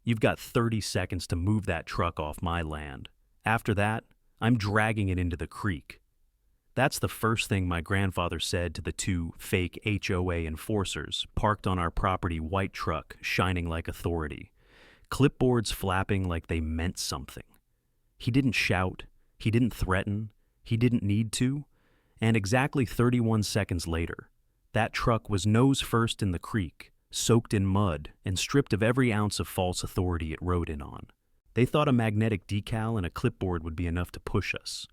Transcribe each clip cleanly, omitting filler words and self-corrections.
You've got 30 seconds to move that truck off my land. After that, I'm dragging it into the creek. That's the first thing my grandfather said to the two fake HOA enforcers parked on our property, white truck shining like authority, clipboards flapping like they meant something. He didn't shout, he didn't threaten, he didn't need to, and exactly 31 seconds later, that truck was nose first in the creek, soaked in mud and stripped of every ounce of false authority it rode in on. They thought a magnetic decal and a clipboard would be enough to push us.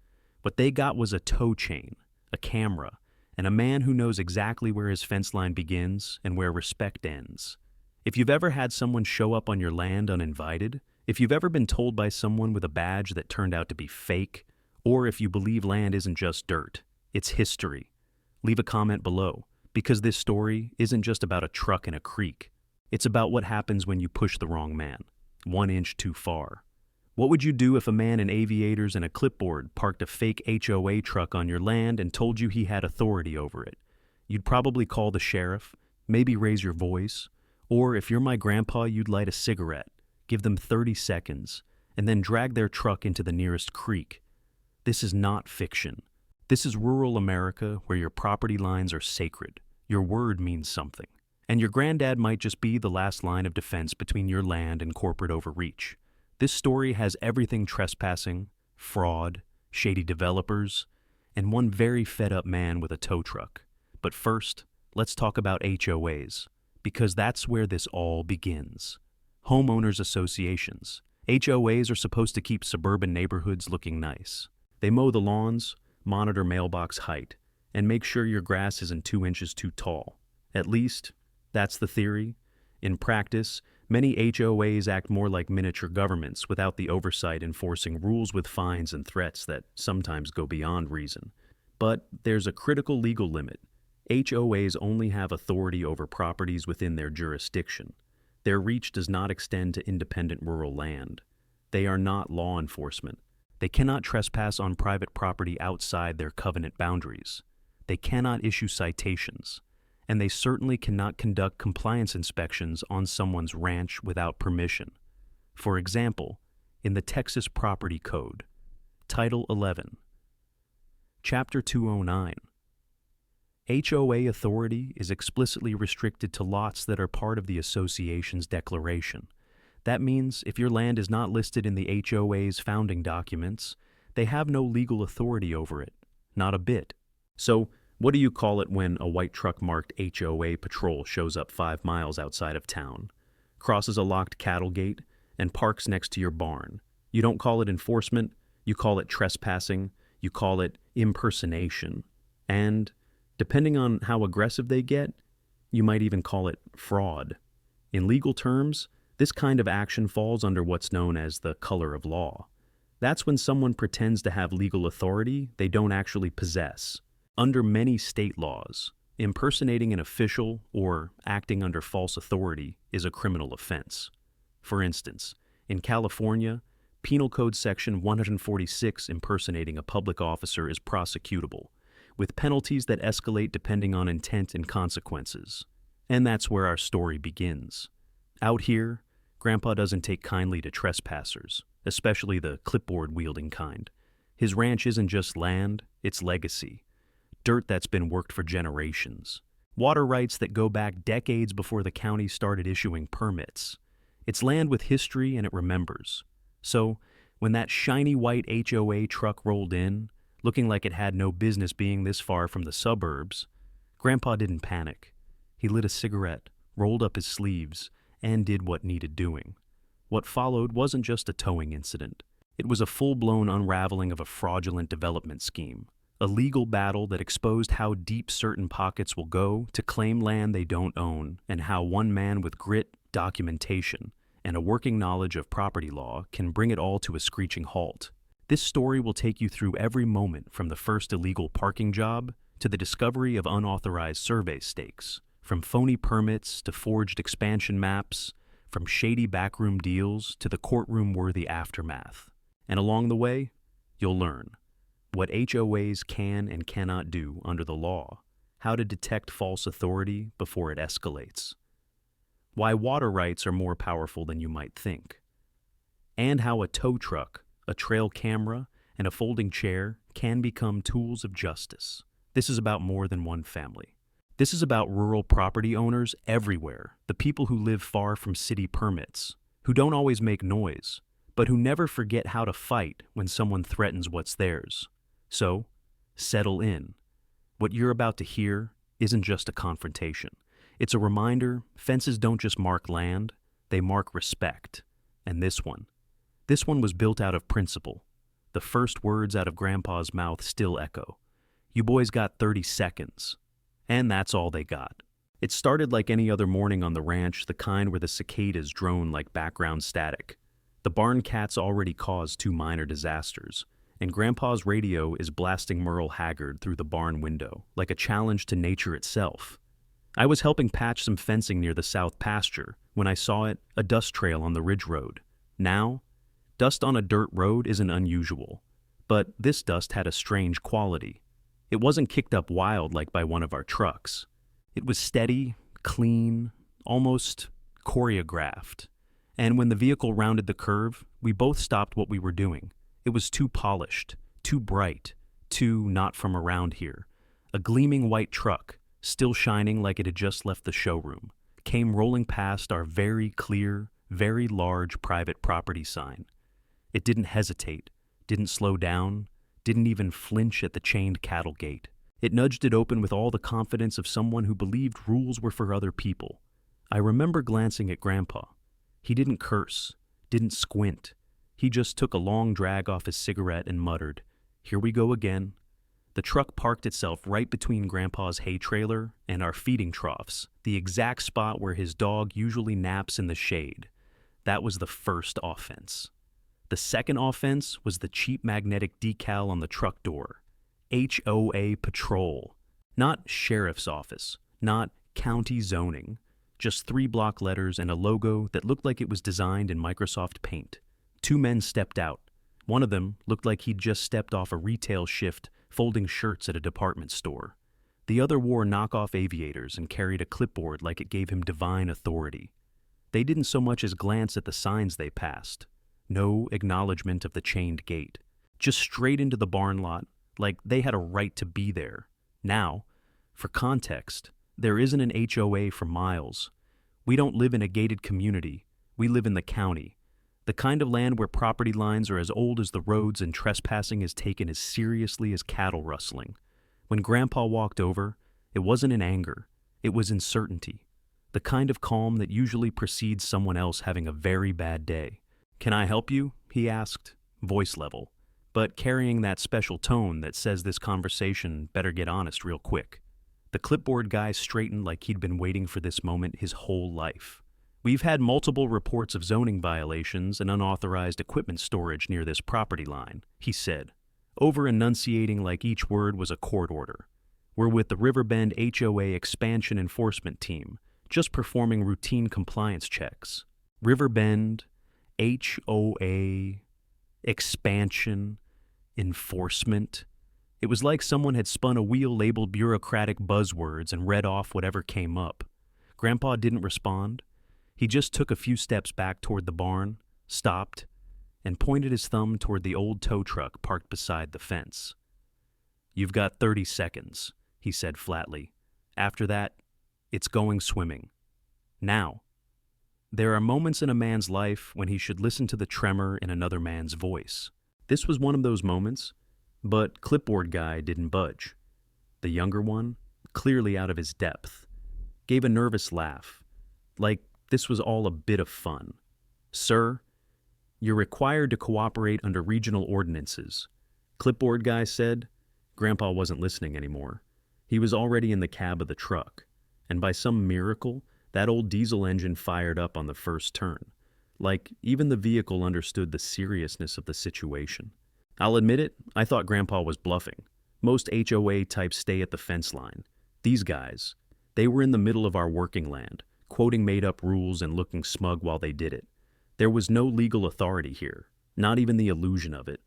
What they got was a tow chain, a camera, and a man who knows exactly where his fence line begins and where respect ends. If you've ever had someone show up on your land uninvited, if you've ever been told by someone with a badge that turned out to be fake, or if you believe land isn't just dirt, it's history, leave a comment below, because this story isn't just about a truck in a creek. It's about what happens when you push the wrong man, 1 inch too far. What would you do if a man in aviators and a clipboard parked a fake HOA truck on your land and told you he had authority over it? You'd probably call the sheriff, maybe raise your voice, or if you're my grandpa, you'd light a cigarette, give them 30 seconds, and then drag their truck into the nearest creek. This is not fiction. This is rural America where your property lines are sacred. Your word means something. And your granddad might just be the last line of defense between your land and corporate overreach. This story has everything trespassing, fraud, shady developers, and one very fed-up man with a tow truck. But first, let's talk about HOAs, because that's where this all begins. Homeowners associations. HOAs are supposed to keep suburban neighborhoods looking nice. They mow the lawns, monitor mailbox height, and make sure your grass isn't 2 inches too tall. At least, that's the theory. In practice, many HOAs act more like miniature governments without the oversight enforcing rules with fines and threats that sometimes go beyond reason. But there's a critical legal limit. HOAs only have authority over properties within their jurisdiction. Their reach does not extend to independent rural land. They are not law enforcement. They cannot trespass on private property outside their covenant boundaries. They cannot issue citations. And they certainly cannot conduct compliance inspections on someone's ranch without permission. For example, in the Texas Property Code, Title 11, Chapter 209, HOA authority is explicitly restricted to lots that are part of the association's declaration. That means if your land is not listed in the HOA's founding documents, they have no legal authority over it, not a bit. So, what do you call it when a white truck marked HOA patrol shows up 5 miles outside of town, crosses a locked cattle gate, and parks next to your barn? You don't call it enforcement, you call it trespassing, you call it impersonation, and, depending on how aggressive they get, you might even call it fraud. In legal terms, this kind of action falls under what's known as the color of law. That's when someone pretends to have legal authority they don't actually possess. Under many state laws, impersonating an official or acting under false authority is a criminal offense. For instance, in California, Penal Code Section 146 impersonating a public officer is prosecutable, with penalties that escalate depending on intent and consequences. And that's where our story begins. Out here, Grandpa doesn't take kindly to trespassers, especially the clipboard-wielding kind. His ranch isn't just land, it's legacy. Dirt that's been worked for generations. Water rights that go back decades before the county started issuing permits. It's land with history and it remembers. So, when that shiny white HOA truck rolled in, looking like it had no business being this far from the suburbs, Grandpa didn't panic. He lit a cigarette, rolled up his sleeves, and did what needed doing. What followed wasn't just a towing incident. It was a full-blown unraveling of a fraudulent development scheme. A legal battle that exposed how deep certain pockets will go to claim land they don't own, and how one man with grit, documentation, and a working knowledge of property law can bring it all to a screeching halt. This story will take you through every moment from the first illegal parking job to the discovery of unauthorized survey stakes, from phony permits to forged expansion maps, from shady backroom deals to the courtroom-worthy aftermath. And along the way, you'll learn what HOAs can and cannot do under the law, how to detect false authority before it escalates. why water rights are more powerful than you might think, and how a tow truck, a trail camera, and a folding chair can become tools of justice. This is about more than one family. This is about rural property owners everywhere, the people who live far from city permits, who don't always make noise, but who never forget how to fight when someone threatens what's theirs. So, settle in. What you're about to hear isn't just a confrontation. It's a reminder fences don't just mark land, they mark respect. And this one was built out of principle. The first words out of Grandpa's mouth still echo. You boys got 30 seconds. And that's all they got. It started like any other morning on the ranch, the kind where the cicadas drone like background static. The barn cats already caused 2 minor disasters, and Grandpa's radio is blasting Merle Haggard through the barn window, like a challenge to nature itself. I was helping patch some fencing near the south pasture when I saw it, a dust trail on the ridge road. Now, dust on a dirt road isn't unusual, but this dust had a strange quality. It wasn't kicked up wild like by one of our trucks. It was steady, clean, almost choreographed. And when the vehicle rounded the curve, we both stopped what we were doing. It was too polished, too bright, too not from around here. A gleaming white truck, still shining like it had just left the showroom, came rolling past our very clear, very large private property sign. It didn't hesitate, didn't slow down, didn't even flinch at the chained cattle gate. It nudged it open with all the confidence of someone who believed rules were for other people. I remember glancing at Grandpa. He didn't curse, didn't squint. He just took a long drag off his cigarette and muttered, "Here we go again." The truck parked itself right between Grandpa's hay trailer and our feeding troughs, the exact spot where his dog usually naps in the shade. That was the first offense. The second offense was the cheap magnetic decal on the truck door. HOA Patrol. Not Sheriff's Office, not County Zoning. Just 3 block letters and a logo that looked like it was designed in Microsoft Paint. 2 men stepped out. One of them looked like he'd just stepped off a retail shift folding shirts at a department store. The other wore knockoff aviators and carried a clipboard like it gave him divine authority. They didn't so much as glance at the signs they passed. No acknowledgement of the chained gate. Just straight into the barn lot, like they had a right to be there. Now, for context, there isn't an HOA for miles. We don't live in a gated community. We live in the county. The kind of land where property lines are as old as the roads and trespassing is taken as seriously as cattle rustling. When Grandpa walked over, it wasn't in anger. It was in certainty. The kind of calm that usually precedes someone else having a very bad day. "Can I help you?" he asked, voice level, but carrying that special tone that says this conversation better get honest real quick. The clipboard guy straightened like he'd been waiting for this moment his whole life. "We've had multiple reports of zoning violations and unauthorized equipment storage near this property line," he said, over-enunciating like each word was a court order. "We're with the Riverbend HOA Expansion Enforcement Team, just performing routine compliance checks." Riverbend HOA Expansion Enforcement. It was like someone had spun a wheel labeled bureaucratic buzzwords and read off whatever came up. Grandpa didn't respond. He just took a few steps back toward the barn, stopped, and pointed his thumb toward the old tow truck parked beside the fence. "You've got 30 seconds, he said flatly. "After that, it's going swimming. Now." There are moments in a man's life when he should listen to the tremor in another man's voice. This was one of those moments, but clipboard guy didn't budge. The younger one, clearly out of his depth, gave a nervous laugh, like this was all a bit of fun. "Sir, you're required to cooperate under regional ordinances," clipboard guy said. Grandpa wasn't listening anymore. He was already in the cab of the truck, and by some miracle, that old diesel engine fired up on the first turn. Like, even the vehicle understood the seriousness of the situation. I'll admit it, I thought Grandpa was bluffing. Most HOA types stay at the fence line. These guys, they were in the middle of our working land, quoting made-up rules and looking smug while they did it. There was no legal authority here, not even the illusion of it.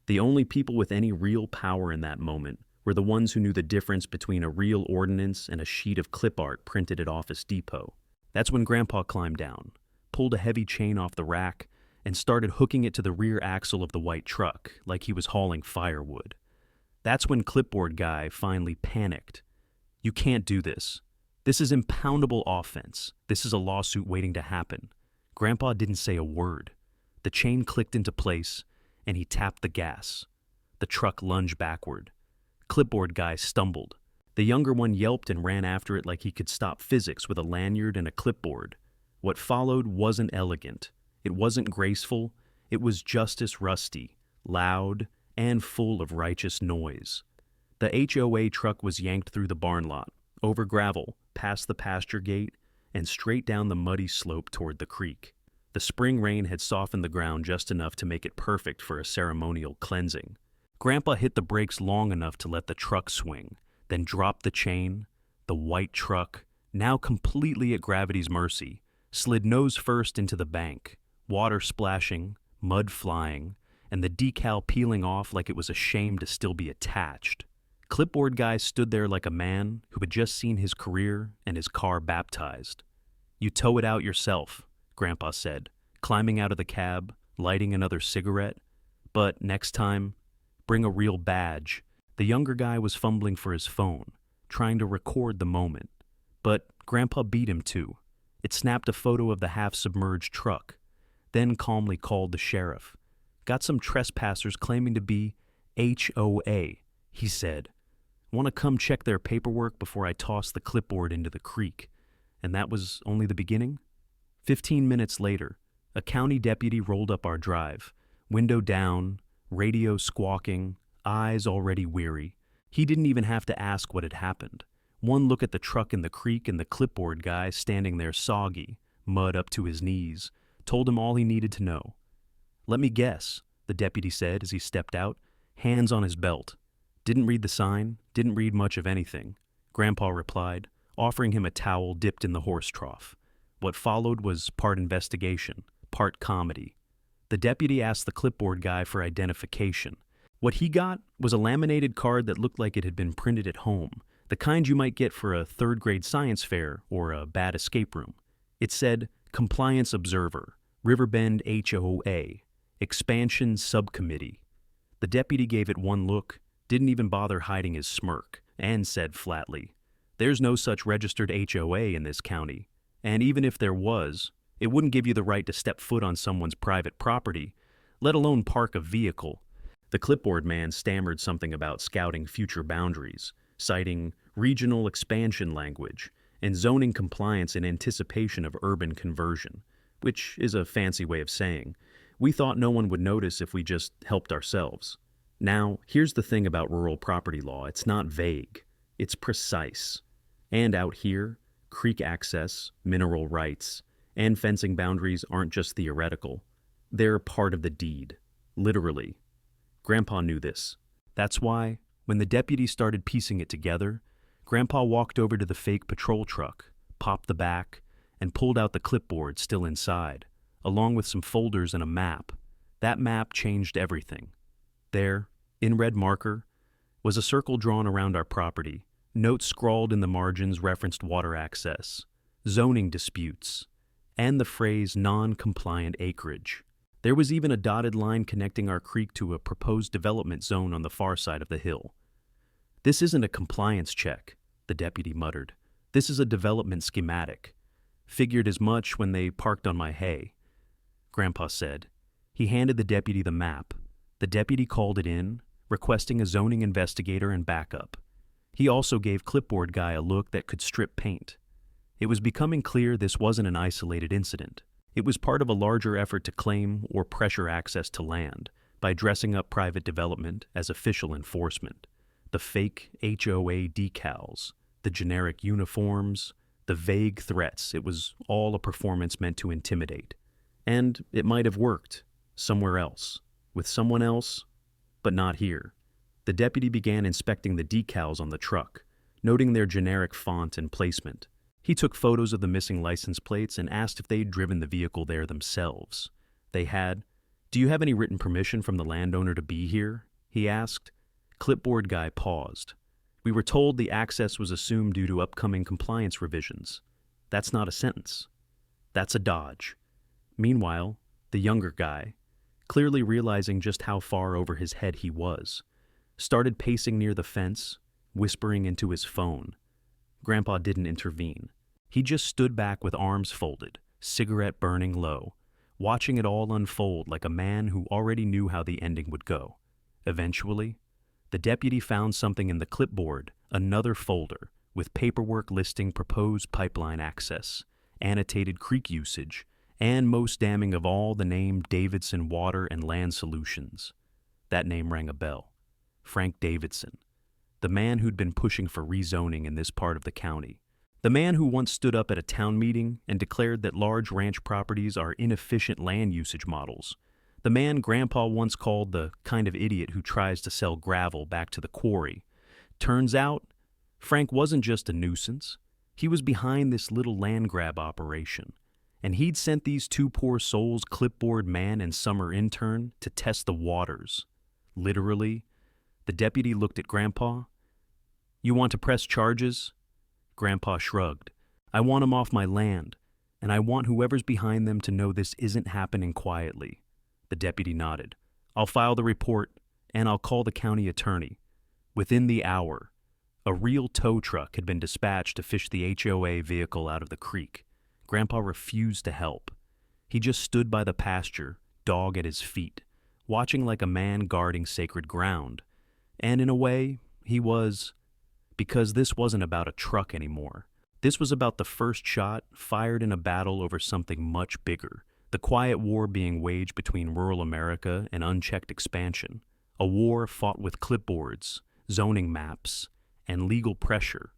The only people with any real power in that moment were the ones who knew the difference between a real ordinance and a sheet of clip art printed at Office Depot. That's when Grandpa climbed down, pulled a heavy chain off the rack, and started hooking it to the rear axle of the white truck like he was hauling firewood. That's when Clipboard Guy finally panicked. "You can't do this. This is impoundable offense. This is a lawsuit waiting to happen." Grandpa didn't say a word. The chain clicked into place, and he tapped the gas. The truck lunged backward. Clipboard Guy stumbled. The younger one yelped and ran after it like he could stop physics with a lanyard and a clipboard. What followed wasn't elegant. It wasn't graceful. It was just as rusty, loud, and full of righteous noise. The HOA truck was yanked through the barn lot, over gravel, past the pasture gate, and straight down the muddy slope toward the creek. The spring rain had softened the ground just enough to make it perfect for a ceremonial cleansing. Grandpa hit the brakes long enough to let the truck swing, then dropped the chain. The white truck, now completely at gravity's mercy, slid nose first into the bank, water splashing, mud flying, and the decal peeling off like it was ashamed to still be attached. Clipboard Guy stood there like a man who had just seen his career and his car baptized. "You tow it out yourself," Grandpa said, climbing out of the cab, lighting another cigarette. "But next time, bring a real badge." The younger guy was fumbling for his phone, trying to record the moment. But Grandpa beat him too. It snapped a photo of the half-submerged truck, then calmly called the sheriff. "Got some trespassers claiming to be HOA, he said. "Want to come check their paperwork before I toss the clipboard into the creek." And that was only the beginning. 15 minutes later, a county deputy rolled up our drive, window down, radio squawking, eyes already weary. He didn't even have to ask what had happened. One look at the truck in the creek and the Clipboard Guy standing there soggy, mud up to his knees, told him all he needed to know. "Let me guess," the deputy said as he stepped out, hands on his belt. "Didn't read the sign, didn't read much of anything," Grandpa replied, offering him a towel dipped in the horse trough. What followed was part investigation, part comedy. The deputy asked the Clipboard Guy for identification. What he got was a laminated card that looked like it had been printed at home, the kind you might get for a third-grade science fair or a bad escape room. It said, "Compliance Observer, Riverbend HOA, Expansion Subcommittee." The deputy gave it one look, didn't even bother hiding his smirk, and said flatly, "There's no such registered HOA in this county, and even if there was, it wouldn't give you the right to step foot on someone's private property, let alone park a vehicle." The clipboard man stammered something about scouting future boundaries, citing regional expansion language and zoning compliance in anticipation of urban conversion, which is a fancy way of saying, we thought no one would notice if we just helped ourselves. Now, here's the thing about rural property law. It's not vague. It's precise. And out here, creek access, mineral rights, and fencing boundaries aren't just theoretical. They're part of the deed, literally. Grandpa knew this. That's why, when the deputy started piecing it together, Grandpa walked over to the fake patrol truck, popped the back, and pulled out the clipboard still inside, along with some folders and a map. That map changed everything. There, in red marker, was a circle drawn around our property. Notes scrawled in the margins referenced water access, zoning disputes, and the phrase non-compliant acreage. There was even a dotted line connecting our creek to a proposed development zone on the far side of the hill. "This isn't a compliance check," the deputy muttered. "This is a development schematic. Figured as much when they parked on my hay," Grandpa said. He handed the deputy the map. The deputy called it in, requesting a zoning investigator and backup. He also gave Clipboard Guy a look that could strip paint. It was becoming clear this wasn't an isolated incident. It was part of a larger effort to claim or pressure access to land by dressing up private development as official enforcement. The fake HOA decals, the generic uniforms, the vague threats, it was all a performance meant to intimidate. And it might have worked, somewhere else, with someone else, but not here. The deputy began inspecting the decals on the truck, noting their generic font and placement. He took photos of the missing license plates and asked if they'd driven the vehicle there themselves. They had. "Do you have any written permission from the landowner to be here?" he asked. Clipboard Guy paused. "We were told the access was assumed due to upcoming compliance revisions." That's not a sentence. That's a dodge. Meanwhile, the younger guy, clearly realizing just how far over his head he was, started pacing near the fence, whispering into his phone. Grandpa didn't intervene. He just stood back with arms folded, cigarette burning low, watching it all unfold like a man who already knew how the ending would go. Eventually, the deputy found something in the clipboard, another folder, with paperwork listing proposed pipeline access, annotated creek usage, and most damning of all, the name Davidson Water and Land Solutions. That name rang a bell. Frank Davidson, the man who'd been pushing for rezoning in this part of the county. The man who once stood up at a town meeting and declared that large ranch properties are inefficient land usage models. The man Grandpa once called the kind of idiot who tries to sell gravel back to the quarry. Turns out, Frank wasn't just a nuisance. He was behind this little land grab operation. And he'd sent these two poor souls, clipboard man and summer intern, to test the waters. Literally. The deputy looked at Grandpa. "You want to press charges?" Grandpa shrugged. "I want 'em off my land, and I want whoever's behind them to know this isn't happening quietly." The deputy nodded. "I'll file the report, and I'll call the county attorney." Within the hour, a real tow truck had been dispatched to fish the HOA vehicle out of the creek. Grandpa refused to help. He just stood by the pasture, dog at his feet, watching like a man guarding sacred ground. And in a way, he was, because this wasn't about a truck anymore. This was about the first shot fired in a battle over something much bigger, the quiet war being waged between rural America and unchecked expansion, a war fought with clipboards, zoning maps, and legal pressure.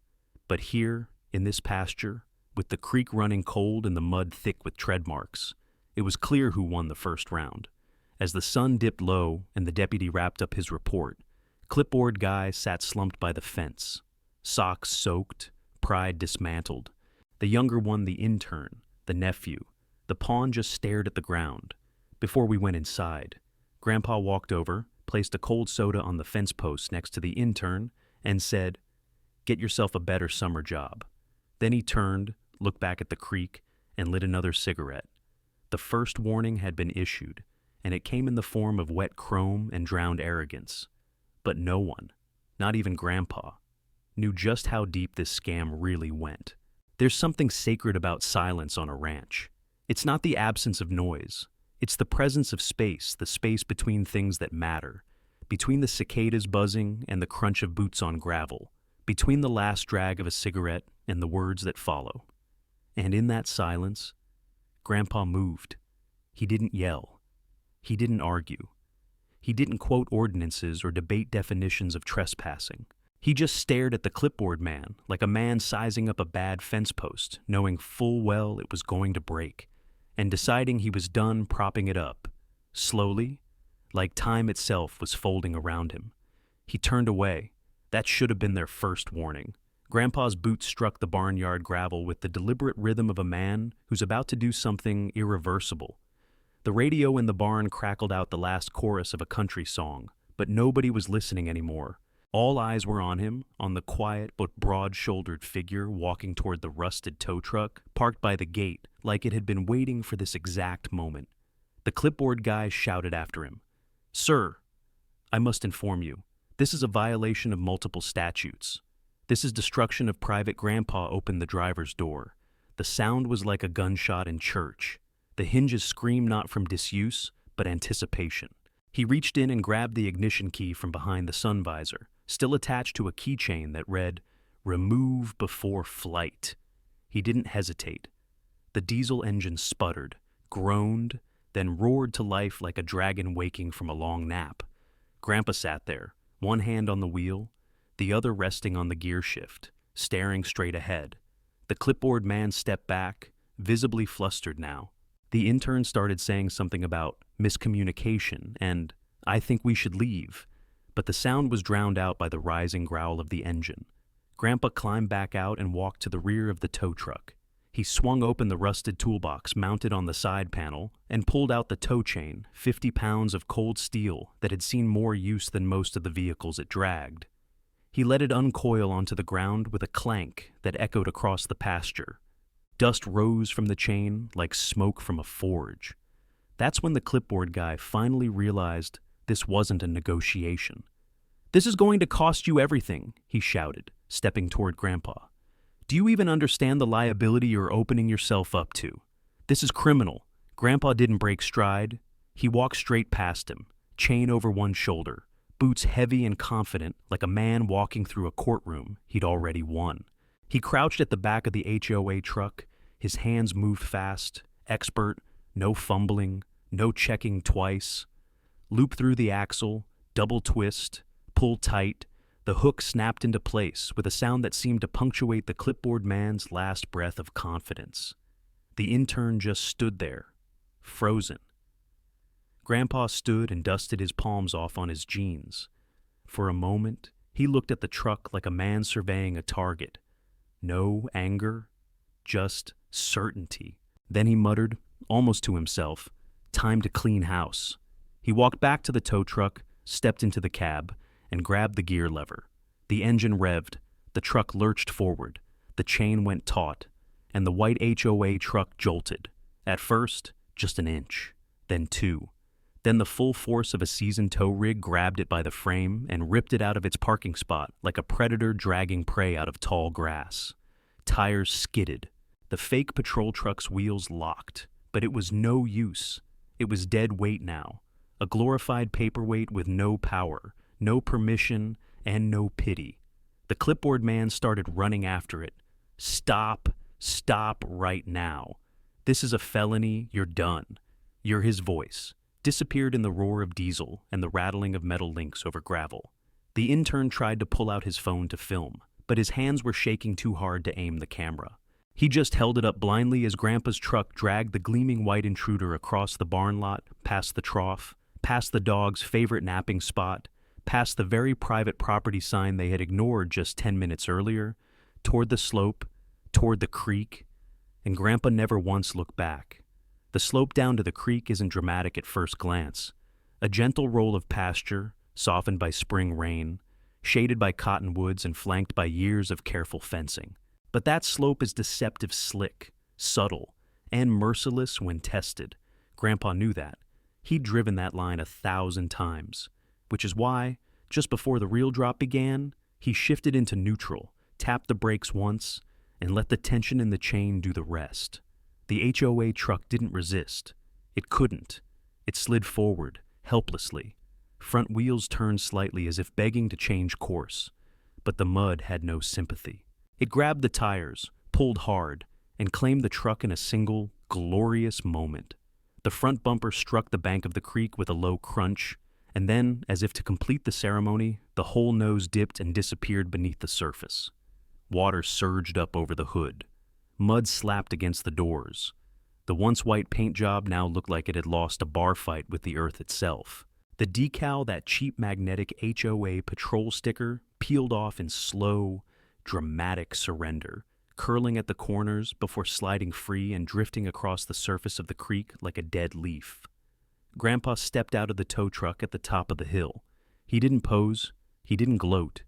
But here, in this pasture, with the creek running cold and the mud thick with tread marks, it was clear who won the first round. As the sun dipped low and the deputy wrapped up his report, clipboard guy sat slumped by the fence, socks soaked, pride dismantled. The younger one, the intern, the nephew, the pawn, just stared at the ground. Before we went inside, Grandpa walked over, placed a cold soda on the fence post next to the intern, and said, "Get yourself a better summer job." Then he turned, looked back at the creek, and lit another cigarette. The first warning had been issued, and it came in the form of wet chrome and drowned arrogance. But no one, not even Grandpa, knew just how deep this scam really went. There's something sacred about silence on a ranch. It's not the absence of noise. It's the presence of space, the space between things that matter, between the cicadas buzzing and the crunch of boots on gravel, between the last drag of a cigarette and the words that follow. And in that silence, Grandpa moved. He didn't yell. He didn't argue. He didn't quote ordinances or debate definitions of trespassing. He just stared at the clipboard man like a man sizing up a bad fence post, knowing full well it was going to break, and deciding he was done propping it up. Slowly, like time itself was folding around him. He turned away. That should have been their first warning. Grandpa's boots struck the barnyard gravel with the deliberate rhythm of a man who's about to do something irreversible. The radio in the barn crackled out the last chorus of a country song, but nobody was listening anymore. All eyes were on him, on the quiet but broad-shouldered figure walking toward the rusted tow truck, parked by the gate like it had been waiting for this exact moment. The clipboard guy shouted after him, "Sir, I must inform you, this is a violation of multiple statutes. This is destruction of private." Grandpa opened the driver's door. The sound was like a gunshot in church. The hinges screamed not from disuse, but anticipation. He reached in and grabbed the ignition key from behind the sun visor, still attached to a keychain that read, "Remove before flight." He didn't hesitate. The diesel engine sputtered, groaned, then roared to life like a dragon waking from a long nap. Grandpa sat there, one hand on the wheel, the other resting on the gear shift, staring straight ahead. The clipboard man stepped back, visibly flustered now. The intern started saying something about miscommunication and, "I think we should leave," but the sound was drowned out by the rising growl of the engine. Grandpa climbed back out and walked to the rear of the tow truck. He swung open the rusted toolbox mounted on the side panel and pulled out the tow chain, 50 pounds of cold steel that had seen more use than most of the vehicles it dragged. He let it uncoil onto the ground with a clank that echoed across the pasture. Dust rose from the chain like smoke from a forge. That's when the clipboard guy finally realized this wasn't a negotiation. "This is going to cost you everything," he shouted, stepping toward Grandpa. "Do you even understand the liability you're opening yourself up to? This is criminal." Grandpa didn't break stride. He walked straight past him, chain over one shoulder, boots heavy and confident like a man walking through a courtroom he'd already won. He crouched at the back of the HOA truck. His hands moved fast, expert, no fumbling, no checking twice. Loop through the axle, double twist, pull tight. The hook snapped into place with a sound that seemed to punctuate the clipboard man's last breath of confidence. The intern just stood there, frozen. Grandpa stood and dusted his palms off on his jeans. For a moment, he looked at the truck like a man surveying a target. No anger, just certainty. Then he muttered, almost to himself, "Time to clean house." He walked back to the tow truck, stepped into the cab, and grabbed the gear lever. The engine revved, the truck lurched forward, the chain went taut, and the white HOA truck jolted. At first, just an inch, then 2. Then the full force of a seasoned tow rig grabbed it by the frame and ripped it out of its parking spot like a predator dragging prey out of tall grass. Tires skidded. The fake patrol truck's wheels locked, but it was no use. It was dead weight now, a glorified paperweight with no power, no permission, and no pity. The clipboard man started running after it. "Stop, stop right now. This is a felony, you're done." "You're" his voice disappeared in the roar of diesel and the rattling of metal links over gravel. The intern tried to pull out his phone to film, but his hands were shaking too hard to aim the camera. He just held it up blindly as Grandpa's truck dragged the gleaming white intruder across the barn lot, past the trough, past the dog's favorite napping spot, past the very private property sign they had ignored just 10 minutes earlier, toward the slope, toward the creek, and Grandpa never once looked back. The slope down to the creek isn't dramatic at first glance. A gentle roll of pasture, softened by spring rain, shaded by cottonwoods and flanked by years of careful fencing. But that slope is deceptive slick, subtle, and merciless when tested. Grandpa knew that. He'd driven that line 1,000 times, which is why, just before the real drop began, he shifted into neutral, tapped the brakes once, and let the tension in the chain do the rest. The HOA truck didn't resist. It couldn't. It slid forward, helplessly. Front wheels turned slightly as if begging to change course. But the mud had no sympathy. It grabbed the tires, pulled hard, and claimed the truck in a single, glorious moment. The front bumper struck the bank of the creek with a low crunch, and then, as if to complete the ceremony, the whole nose dipped and disappeared beneath the surface. Water surged up over the hood. Mud slapped against the doors. The once white paint job now looked like it had lost a bar fight with the earth itself. The decal, that cheap magnetic HOA patrol sticker, peeled off in slow, dramatic surrender, curling at the corners before sliding free and drifting across the surface of the creek like a dead leaf. Grandpa stepped out of the tow truck at the top of the hill. He didn't pose. He didn't gloat.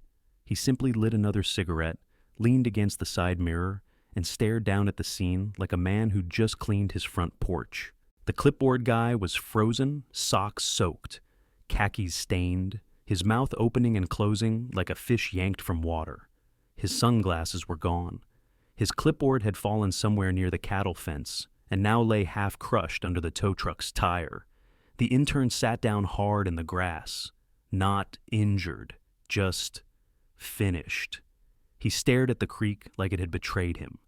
He simply lit another cigarette, leaned against the side mirror, and stared down at the scene like a man who'd just cleaned his front porch. The clipboard guy was frozen, socks soaked, khakis stained, his mouth opening and closing like a fish yanked from water. His sunglasses were gone. His clipboard had fallen somewhere near the cattle fence and now lay half crushed under the tow truck's tire. The intern sat down hard in the grass, not injured, just finished. He stared at the creek like it had betrayed him,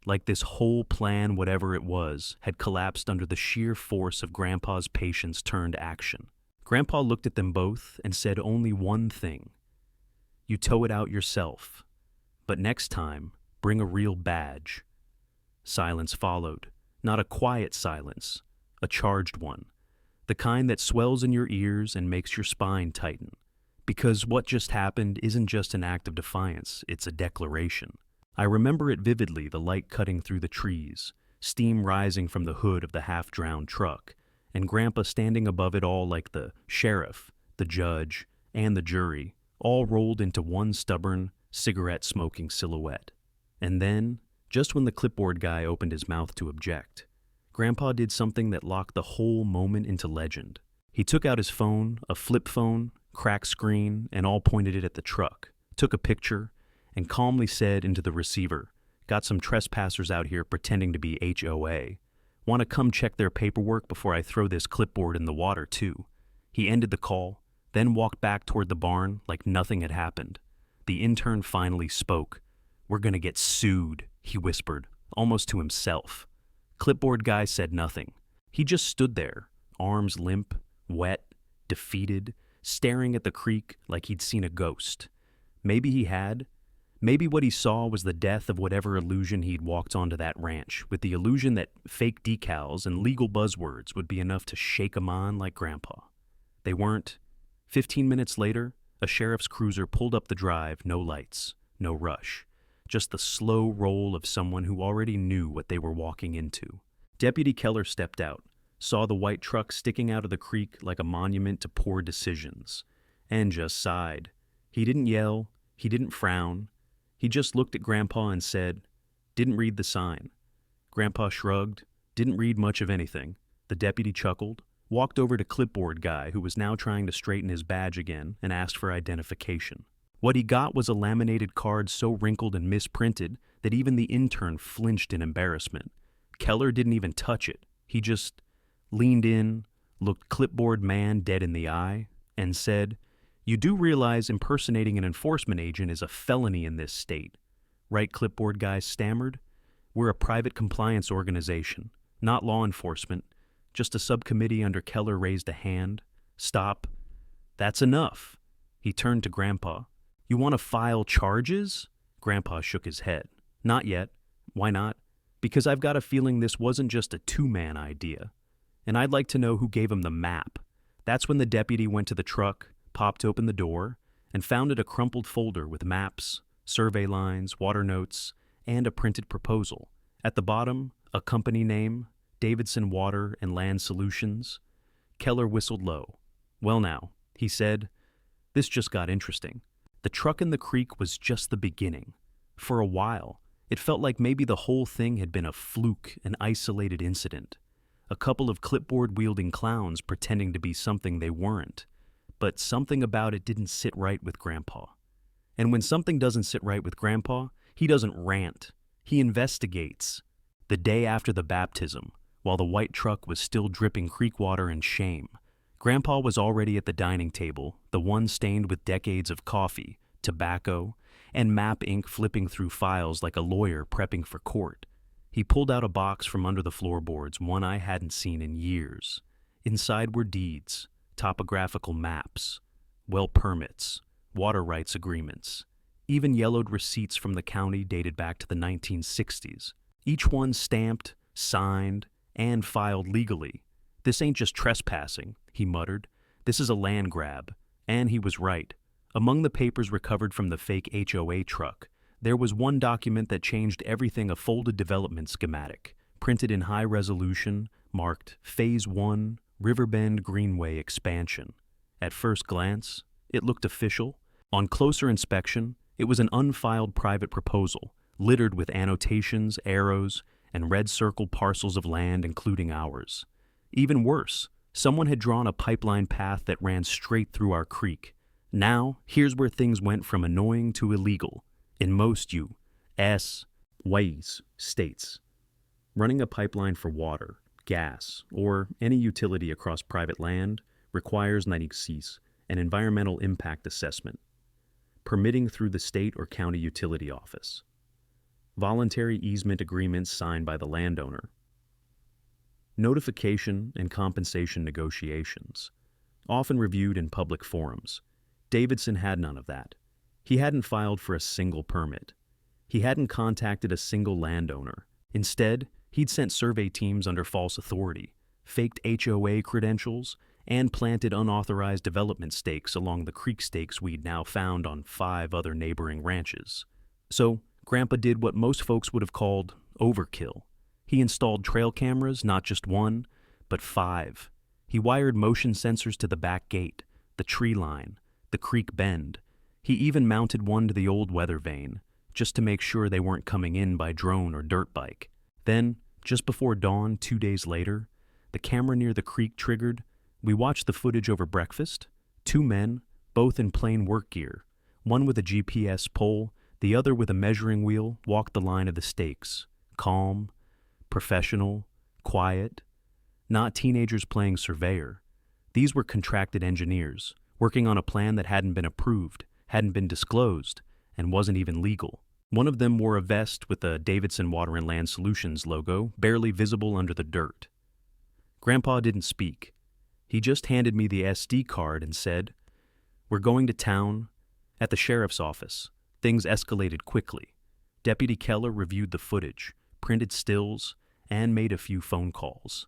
like this whole plan, whatever it was, had collapsed under the sheer force of Grandpa's patience turned action. Grandpa looked at them both and said only one thing. "You tow it out yourself, but next time, bring a real badge." Silence followed, not a quiet silence, a charged one, the kind that swells in your ears and makes your spine tighten. Because what just happened isn't just an act of defiance, it's a declaration. I remember it vividly, the light cutting through the trees, steam rising from the hood of the half-drowned truck, and Grandpa standing above it all like the sheriff, the judge, and the jury, all rolled into one stubborn, cigarette-smoking silhouette. And then, Just when the clipboard guy opened his mouth to object, Grandpa did something that locked the whole moment into legend. He took out his phone, a flip phone, cracked screen, and all pointed it at the truck, took a picture, and calmly said into the receiver, "Got some trespassers out here pretending to be HOA. Want to come check their paperwork before I throw this clipboard in the water, too." He ended the call, then walked back toward the barn like nothing had happened. The intern finally spoke. "We're gonna get sued," he whispered, almost to himself. Clipboard guy said nothing. He just stood there, arms limp, wet, defeated, staring at the creek like he'd seen a ghost. Maybe he had. Maybe what he saw was the death of whatever illusion he'd walked onto that ranch, with the illusion that fake decals and legal buzzwords would be enough to shake him on like Grandpa. They weren't. 15 minutes later, a sheriff's cruiser pulled up the drive, no lights, no rush. Just the slow roll of someone who already knew what they were walking into. Deputy Keller stepped out, saw the white truck sticking out of the creek like a monument to poor decisions, and just sighed. He didn't yell, he didn't frown. He just looked at Grandpa and said, "Didn't read the sign." Grandpa shrugged, didn't read much of anything. The deputy chuckled, walked over to clipboard guy who was now trying to straighten his badge again, and asked for identification. What he got was a laminated card so wrinkled and misprinted that even the intern flinched in embarrassment. Keller didn't even touch it. He just leaned in, looked clipboard man dead in the eye, and said, "You do realize impersonating an enforcement agent is a felony in this state, right?" Clipboard guy stammered. "We're a private compliance organization, not law enforcement. Just a subcommittee." Under Keller raised a hand. "Stop. That's enough." He turned to Grandpa. "You want to file charges?" Grandpa shook his head. "Not yet." "Why not?" "Because I've got a feeling this wasn't just a two-man idea. And I'd like to know who gave him the map." That's when the deputy went to the truck, popped open the door, and found it a crumpled folder with maps, survey lines, water notes, and a printed proposal. At the bottom, a company name, Davidson Water and Land Solutions. Keller whistled low. "Well now," he said, "this just got interesting. The truck in the creek was just the beginning. For a while, it felt like maybe the whole thing had been a fluke, an isolated incident. A couple of clipboard-wielding clowns pretending to be something they weren't. But something about it didn't sit right with Grandpa. And when something doesn't sit right with Grandpa, he doesn't rant. He investigates. The day after the baptism, while the white truck was still dripping creek water and shame, Grandpa was already at the dining table, the one stained with decades of coffee, tobacco, and map ink, flipping through files like a lawyer prepping for court. He pulled out a box from under the floorboards, one I hadn't seen in years. Inside were deeds, topographical maps, well permits, water rights agreements, even yellowed receipts from the county dated back to the 1960s. Each one stamped, signed, and filed legally. "This ain't just trespassing," he muttered. "This is a land grab." And he was right. Among the papers recovered from the fake HOA truck, there was one document that changed everything: a folded development schematic, printed in high resolution, marked Phase 1, Riverbend Greenway Expansion. At first glance, it looked official. On closer inspection, it was an unfiled private proposal, littered with annotations, arrows, and red circled parcels of land, including ours. Even worse, someone had drawn a pipeline path that ran straight through our creek. Now, here's where things went from annoying to illegal. In most U.S. states, running a pipeline for water, gas, or any utility across private land requires an environmental impact assessment, permitting through the state or county utility office, voluntary easement agreements signed by the landowner, notification and compensation negotiations, often reviewed in public forums. Davidson had none of that. He hadn't filed for a single permit. He hadn't contacted a single landowner. Instead, he'd sent survey teams under false authority, faked HOA credentials, and planted unauthorized development stakes along the creek stakes we'd now found on 5 other neighboring ranches. So, Grandpa did what most folks would have called overkill. He installed trail cameras, not just 1, but 5. He wired motion sensors to the back gate, the tree line, the creek bend. He even mounted one to the old weather vane, just to make sure they weren't coming in by drone or dirt bike. Then, just before dawn 2 days later, the camera near the creek triggered. We watched the footage over breakfast. 2 men, both in plain work gear, one with a GPS pole, the other with a measuring wheel, walked the line of the stakes. Calm, professional, quiet. Not teenagers playing surveyor. These were contracted engineers, working on a plan that hadn't been approved, hadn't been disclosed, and wasn't even legal. One of them wore a vest with a Davidson Water and Land Solutions logo, barely visible under the dirt. Grandpa didn't speak. He just handed me the SD card and said, "We're going to town." At the sheriff's office, things escalated quickly. Deputy Keller reviewed the footage, printed stills, and made a few phone calls.